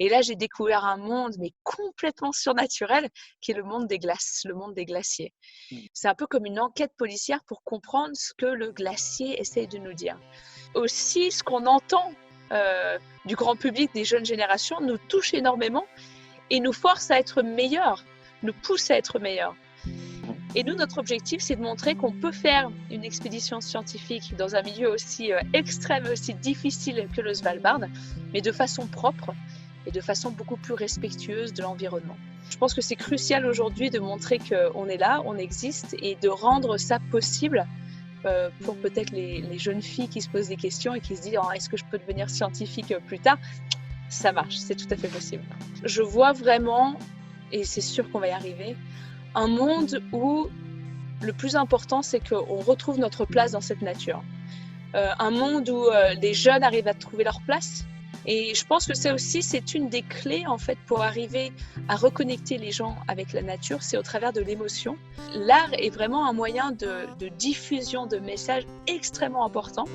Et là, j'ai découvert un monde, mais complètement surnaturel, qui est le monde des glaces, le monde des glaciers. Mmh. C'est un peu comme une enquête policière pour comprendre ce que le glacier essaye de nous dire. Aussi, ce qu'on entend du grand public, des jeunes générations, nous touche énormément et nous force à être meilleurs, nous pousse à être meilleurs. Et nous, notre objectif, c'est de montrer qu'on peut faire une expédition scientifique dans un milieu aussi extrême, aussi difficile que le Svalbard, mais de façon propre et de façon beaucoup plus respectueuse de l'environnement. Je pense que c'est crucial aujourd'hui de montrer qu'on est là, on existe, et de rendre ça possible pour peut-être les jeunes filles qui se posent des questions et qui se disent oh, est-ce que je peux devenir scientifique plus tard? Ça marche, c'est tout à fait possible. Je vois vraiment, et c'est sûr qu'on va y arriver, un monde où le plus important, c'est qu'on retrouve notre place dans cette nature. Un monde où les jeunes arrivent à trouver leur place. Et je pense que c'est une des clés en fait pour arriver à reconnecter les gens avec la nature, c'est au travers de l'émotion. L'art est vraiment un moyen de diffusion de messages extrêmement important.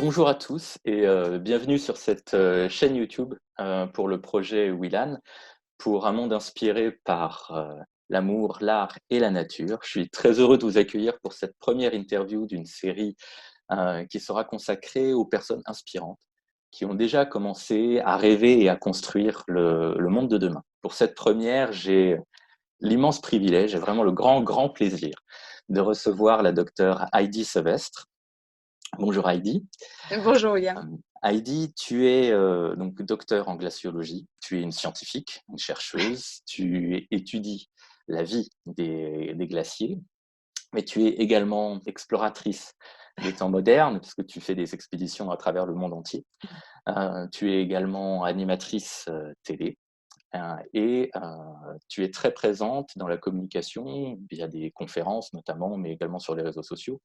Bonjour à tous et bienvenue sur cette chaîne YouTube pour le projet WILAN, pour un monde inspiré par l'amour, l'art et la nature. Je suis très heureux de vous accueillir pour cette première interview d'une série qui sera consacrée aux personnes inspirantes qui ont déjà commencé à rêver et à construire le monde de demain. Pour cette première, j'ai l'immense privilège et vraiment le grand plaisir de recevoir la docteure Heidi Sevestre. Bonjour Heidi. Bonjour William. Heidi, tu es donc docteur en glaciologie, tu es une scientifique, une chercheuse, tu étudies la vie des glaciers, mais tu es également exploratrice des temps modernes, parce que tu fais des expéditions à travers le monde entier. Tu es également animatrice télé, et tu es très présente dans la communication via des conférences notamment, mais également sur les réseaux sociaux,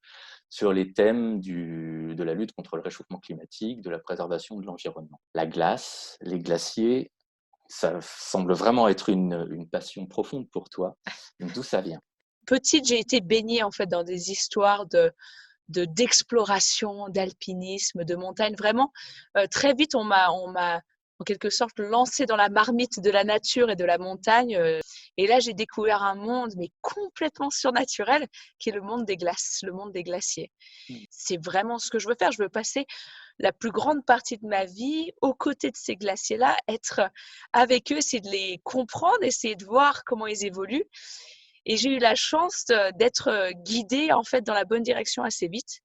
sur les thèmes de la lutte contre le réchauffement climatique, de la préservation de l'environnement. La glace, les glaciers, ça semble vraiment être une passion profonde pour toi. D'où ça vient? Petite, j'ai été baignée en fait dans des histoires d'exploration, d'alpinisme, de montagne. Vraiment, très vite, on m'a en quelque sorte lancée dans la marmite de la nature et de la montagne. Et là, j'ai découvert un monde, mais complètement surnaturel, qui est le monde des glaces, le monde des glaciers. C'est vraiment ce que je veux faire. Je veux passer la plus grande partie de ma vie aux côtés de ces glaciers-là, être avec eux, essayer de les comprendre, essayer de voir comment ils évoluent. Et j'ai eu la chance d'être guidée en fait dans la bonne direction assez vite.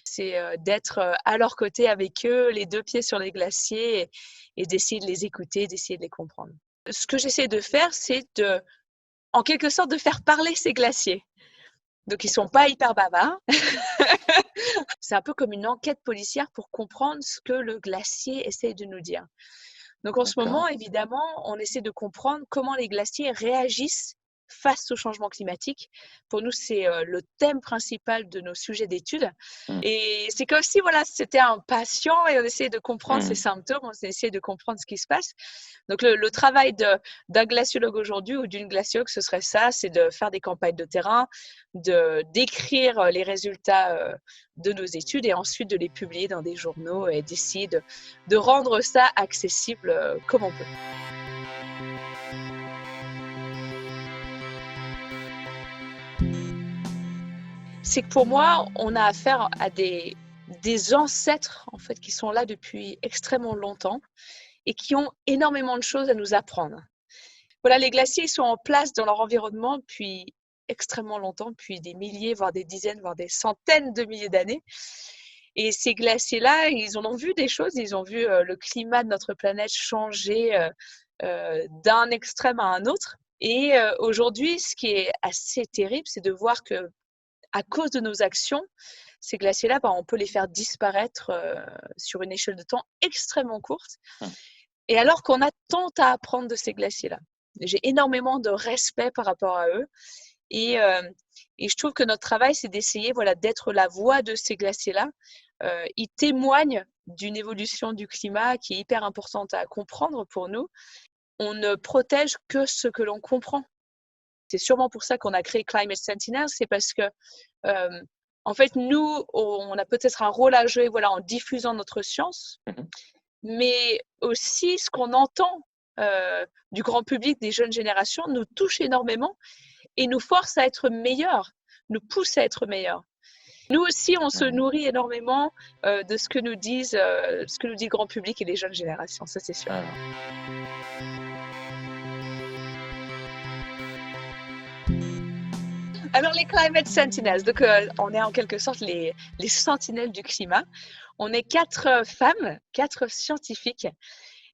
C'est d'être à leur côté avec eux, les deux pieds sur les glaciers et d'essayer de les écouter, d'essayer de les comprendre. Ce que j'essaie de faire, c'est en quelque sorte, de faire parler ces glaciers. Donc, ils sont pas hyper bavards. C'est un peu comme une enquête policière pour comprendre ce que le glacier essaie de nous dire. Donc, en ce moment, évidemment, on essaie de comprendre comment les glaciers réagissent face au changement climatique. Pour nous, c'est le thème principal de nos sujets d'études. Et c'est comme si, voilà, c'était un patient et on essayait de comprendre ses symptômes, on essayait de comprendre ce qui se passe. Donc, le travail d'un glaciologue aujourd'hui ou d'une glaciologue, ce serait ça, c'est de faire des campagnes de terrain, d'écrire les résultats de nos études et ensuite de les publier dans des journaux et d'essayer de rendre ça accessible comme on peut. C'est que pour moi, on a affaire à des ancêtres en fait qui sont là depuis extrêmement longtemps et qui ont énormément de choses à nous apprendre. Voilà, les glaciers ils sont en place dans leur environnement depuis extrêmement longtemps, depuis des milliers, voire des dizaines, voire des centaines de milliers d'années. Et ces glaciers-là, ils en ont vu des choses, ils ont vu le climat de notre planète changer d'un extrême à un autre. Et aujourd'hui, ce qui est assez terrible, c'est de voir que à cause de nos actions, ces glaciers-là, on peut les faire disparaître sur une échelle de temps extrêmement courte. Et alors qu'on a tant à apprendre de ces glaciers-là. J'ai énormément de respect par rapport à eux. Et, euh, et je trouve que notre travail, c'est d'essayer d'être la voix de ces glaciers-là. Ils témoignent d'une évolution du climat qui est hyper importante à comprendre pour nous. On ne protège que ce que l'on comprend. C'est sûrement pour ça qu'on a créé Climate Sentinels, c'est parce que, en fait, nous, on a peut-être un rôle à jouer en diffusant notre science, mais aussi ce qu'on entend du grand public, des jeunes générations, nous touche énormément et nous force à être meilleurs, nous pousse à être meilleurs. Nous aussi, on se nourrit énormément de ce que nous dit le grand public et les jeunes générations, ça c'est sûr. Alors, les Climate Sentinels, donc on est en quelque sorte les sentinelles du climat. On est 4 femmes, 4 scientifiques,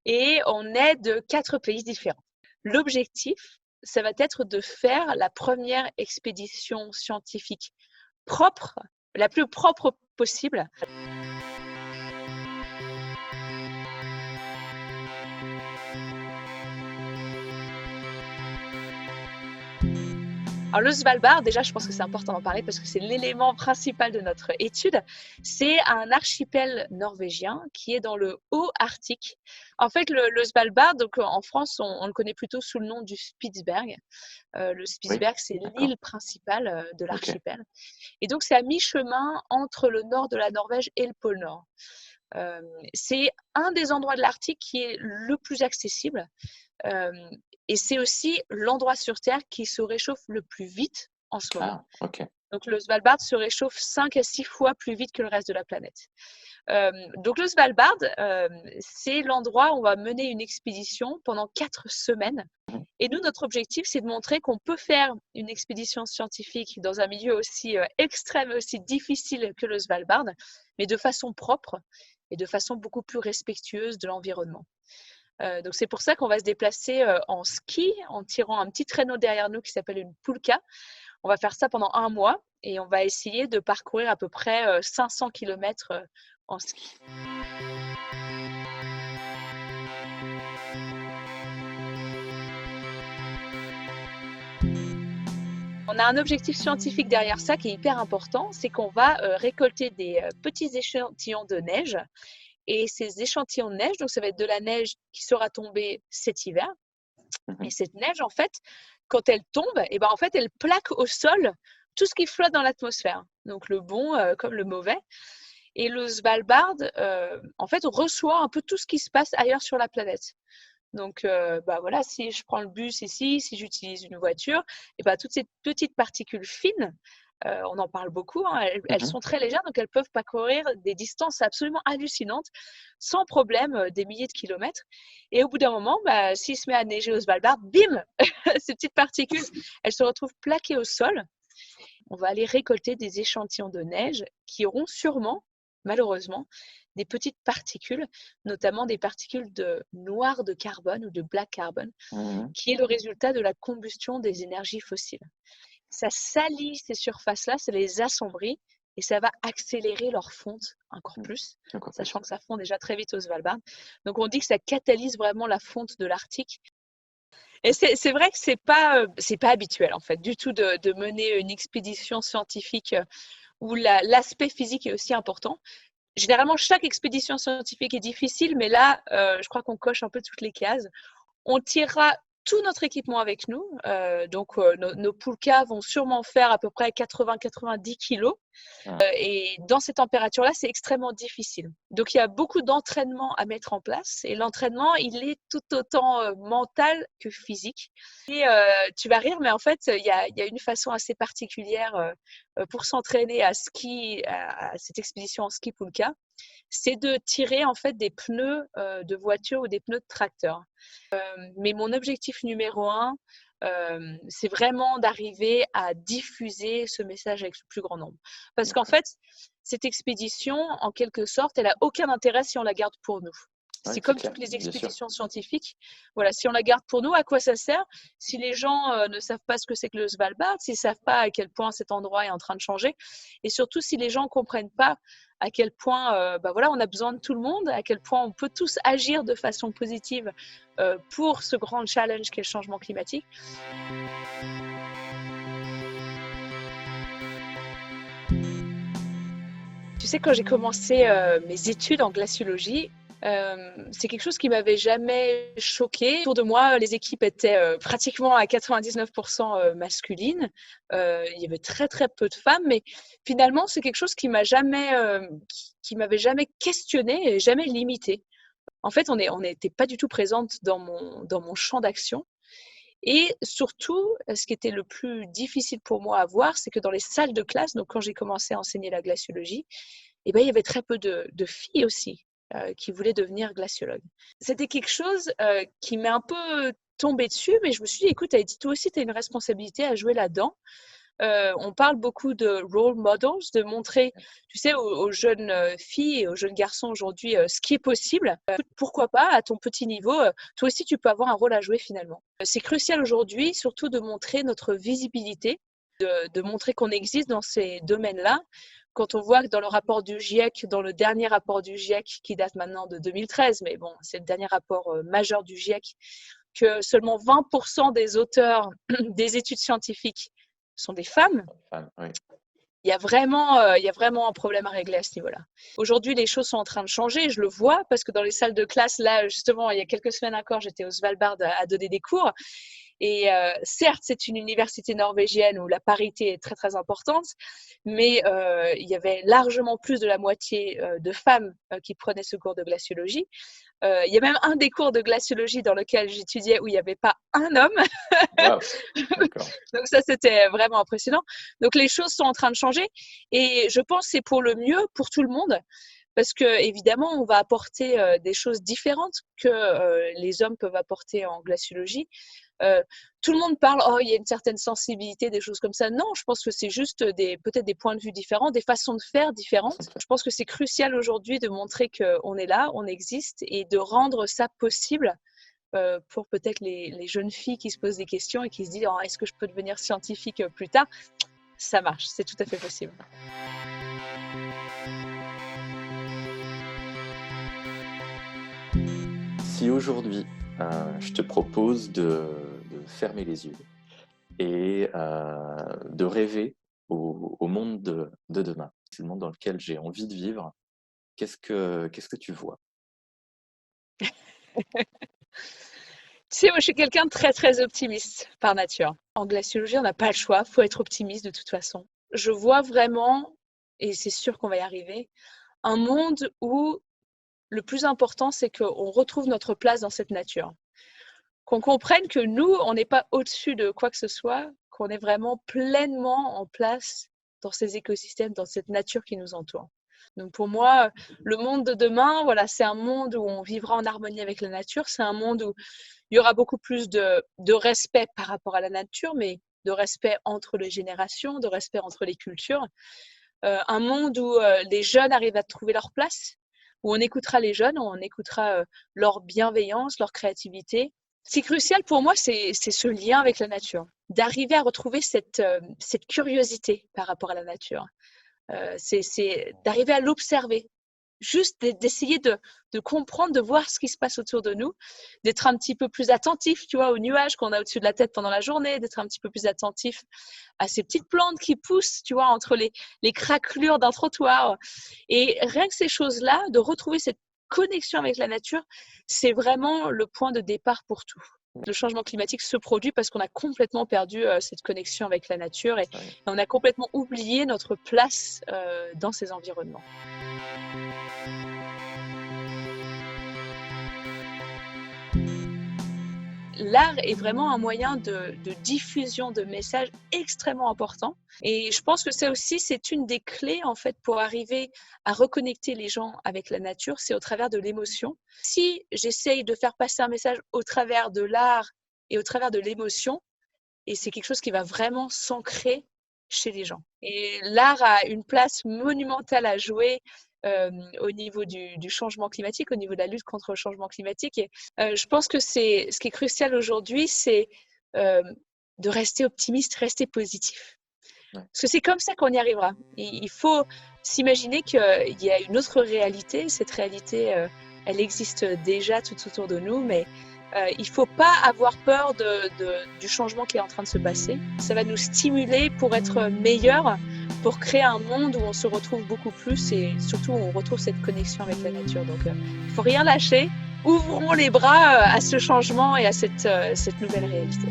et on est de 4 pays différents. L'objectif, ça va être de faire la première expédition scientifique propre, la plus propre possible. Alors, le Svalbard, déjà, je pense que c'est important d'en parler parce que c'est l'élément principal de notre étude. C'est un archipel norvégien qui est dans le haut Arctique. En fait, le Svalbard, donc en France, on le connaît plutôt sous le nom du Spitzberg. Le Spitzberg, c'est l'île principale de l'archipel. Et donc, c'est à mi-chemin entre le nord de la Norvège et le pôle Nord. C'est un des endroits de l'Arctique qui est le plus accessible. Et c'est aussi l'endroit sur Terre qui se réchauffe le plus vite en ce moment. Donc, le Svalbard se réchauffe 5 à 6 fois plus vite que le reste de la planète. Donc, le Svalbard, c'est l'endroit où on va mener une expédition pendant 4 semaines. Et nous, notre objectif, c'est de montrer qu'on peut faire une expédition scientifique dans un milieu aussi extrême et aussi difficile que le Svalbard, mais de façon propre et de façon beaucoup plus respectueuse de l'environnement. Donc, c'est pour ça qu'on va se déplacer en ski en tirant un petit traîneau derrière nous qui s'appelle une pulka. On va faire ça pendant 1 mois et on va essayer de parcourir à peu près 500 km en ski. On a un objectif scientifique derrière ça qui est hyper important, c'est qu'on va récolter des petits échantillons de neige. Et ces échantillons de neige, donc ça va être de la neige qui sera tombée cet hiver. Et cette neige, en fait, quand elle tombe, en fait, elle plaque au sol tout ce qui flotte dans l'atmosphère. Donc le bon comme le mauvais. Et le Svalbard, en fait, reçoit un peu tout ce qui se passe ailleurs sur la planète. Donc, si je prends le bus ici, si j'utilise une voiture, toutes ces petites particules fines, on en parle beaucoup, hein, elles sont très légères, donc elles peuvent parcourir des distances absolument hallucinantes, sans problème, des milliers de kilomètres. Et au bout d'un moment, s'il se met à neiger au Svalbard, bim, ces petites particules, elles se retrouvent plaquées au sol. On va aller récolter des échantillons de neige qui auront sûrement, malheureusement, des petites particules, notamment des particules de noir de carbone ou de black carbon, qui est le résultat de la combustion des énergies fossiles. Ça salit ces surfaces-là, ça les assombrit et ça va accélérer leur fonte encore plus, sachant que ça fond déjà très vite au Svalbard. Donc on dit que ça catalyse vraiment la fonte de l'Arctique. Et c'est vrai que c'est pas habituel en fait du tout de mener une expédition scientifique où l'aspect physique est aussi important. Généralement, chaque expédition scientifique est difficile, mais là, je crois qu'on coche un peu toutes les cases. On tirera tout notre équipement avec nous. Donc, nos pulkas vont sûrement faire à peu près 80-90 kilos. Et dans ces températures-là, c'est extrêmement difficile. Donc, il y a beaucoup d'entraînement à mettre en place. Et l'entraînement, il est tout autant mental que physique. Et tu vas rire, mais en fait, il y a une façon assez particulière pour s'entraîner à cette expédition en ski pulka. C'est de tirer en fait des pneus de voiture ou des pneus de tracteur. Mais mon objectif numéro 1, c'est vraiment d'arriver à diffuser ce message avec le plus grand nombre. Parce qu'en fait, cette expédition, en quelque sorte, elle n'a aucun intérêt si on la garde pour nous. C'est comme toutes les expéditions scientifiques. Voilà, si on la garde pour nous, à quoi ça sert? Si les gens ne savent pas ce que c'est que le Svalbard, s'ils ne savent pas à quel point cet endroit est en train de changer, et surtout si les gens ne comprennent pas à quel point on a besoin de tout le monde, à quel point on peut tous agir de façon positive pour ce grand challenge qu'est le changement climatique. Tu sais, quand j'ai commencé mes études en glaciologie, c'est quelque chose qui m'avait jamais choqué. Autour de moi, les équipes étaient pratiquement à 99% masculines. Il y avait très très peu de femmes, mais finalement, c'est quelque chose qui m'avait jamais questionné et jamais limité. En fait, on n'était pas du tout présente dans mon champ d'action. Et surtout, ce qui était le plus difficile pour moi à voir, c'est que dans les salles de classe, donc quand j'ai commencé à enseigner la glaciologie, eh ben, il y avait très peu de filles aussi qui voulaient devenir glaciologues. C'était quelque chose qui m'est un peu tombé dessus, mais je me suis dit, écoute, toi aussi, tu as une responsabilité à jouer là-dedans. On parle beaucoup de role models, de montrer, tu sais, aux jeunes filles et aux jeunes garçons aujourd'hui ce qui est possible. Pourquoi pas, à ton petit niveau, toi aussi, tu peux avoir un rôle à jouer finalement. C'est crucial aujourd'hui, surtout de montrer notre visibilité, de montrer qu'on existe dans ces domaines-là. Quand on voit que dans le rapport du GIEC, dans le dernier rapport du GIEC, qui date maintenant de 2013, mais bon, c'est le dernier rapport majeur du GIEC, que seulement 20% des auteurs des études scientifiques sont des femmes. Oui. Il y a vraiment un problème à régler à ce niveau-là. Aujourd'hui, les choses sont en train de changer. Je le vois parce que dans les salles de classe, là, justement, il y a quelques semaines encore, j'étais au Svalbard à donner des cours. Et certes, c'est une université norvégienne où la parité est très, très importante, mais il y avait largement plus de la moitié de femmes qui prenaient ce cours de glaciologie. Il y a même un des cours de glaciologie dans lequel j'étudiais où il n'y avait pas un homme. Wow. D'accord. Donc ça, c'était vraiment impressionnant. Donc les choses sont en train de changer et je pense que c'est pour le mieux pour tout le monde. Parce que évidemment, on va apporter des choses différentes que les hommes peuvent apporter en glaciologie. Tout le monde parle, oh, il y a une certaine sensibilité, des choses comme ça. Non, je pense que c'est juste peut-être des points de vue différents, des façons de faire différentes. Je pense que c'est crucial aujourd'hui de montrer qu'on est là, on existe et de rendre ça possible pour peut-être les jeunes filles qui se posent des questions et qui se disent, oh, est-ce que je peux devenir scientifique plus tard? Ça marche, c'est tout à fait possible. Si aujourd'hui, je te propose de fermer les yeux et de rêver au monde de demain, c'est le monde dans lequel j'ai envie de vivre, qu'est-ce que tu vois? Tu sais, moi, je suis quelqu'un de très, très optimiste par nature. En glaciologie, on n'a pas le choix, il faut être optimiste de toute façon. Je vois vraiment, et c'est sûr qu'on va y arriver, un monde où le plus important, c'est qu'on retrouve notre place dans cette nature. Qu'on comprenne que nous, on n'est pas au-dessus de quoi que ce soit, qu'on est vraiment pleinement en place dans ces écosystèmes, dans cette nature qui nous entoure. Donc pour moi, le monde de demain, voilà, c'est un monde où on vivra en harmonie avec la nature. C'est un monde où il y aura beaucoup plus de respect par rapport à la nature, mais de respect entre les générations, de respect entre les cultures. Un monde où les jeunes arrivent à trouver leur place, où on écoutera les jeunes, où on écoutera leur bienveillance, leur créativité. Ce qui est crucial pour moi, c'est ce lien avec la nature, d'arriver à retrouver cette curiosité par rapport à la nature. C'est d'arriver à l'observer, juste d'essayer de comprendre, de voir ce qui se passe autour de nous, d'être un petit peu plus attentif, tu vois, aux nuages qu'on a au-dessus de la tête pendant la journée, d'être un petit peu plus attentif à ces petites plantes qui poussent, tu vois, entre les craquelures d'un trottoir. Et rien que ces choses-là, de retrouver cette connexion avec la nature, c'est vraiment le point de départ pour tout. Le changement climatique se produit parce qu'on a complètement perdu cette connexion avec la nature et on a complètement oublié notre place dans ces environnements. L'art est vraiment un moyen de diffusion de messages extrêmement important. Et je pense que ça aussi, c'est une des clés en fait pour arriver à reconnecter les gens avec la nature, c'est au travers de l'émotion. Si j'essaye de faire passer un message au travers de l'art et au travers de l'émotion, et c'est quelque chose qui va vraiment s'ancrer chez les gens. Et l'art a une place monumentale à jouer au niveau du changement climatique, au niveau de la lutte contre le changement climatique. Et je pense que ce qui est crucial aujourd'hui, c'est de rester optimiste, rester positif. Parce que c'est comme ça qu'on y arrivera. Il faut s'imaginer qu'il y a une autre réalité. Cette réalité, elle existe déjà tout autour de nous, mais il ne faut pas avoir peur du changement qui est en train de se passer. Ça va nous stimuler pour être meilleurs, pour créer un monde où on se retrouve beaucoup plus et surtout où on retrouve cette connexion avec la nature. Donc, il faut rien lâcher. Ouvrons les bras à ce changement et à cette nouvelle réalité.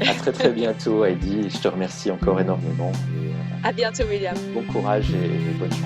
À très très bientôt, Heidi. Je te remercie encore énormément. À bientôt, William. Bon courage et bonne chance.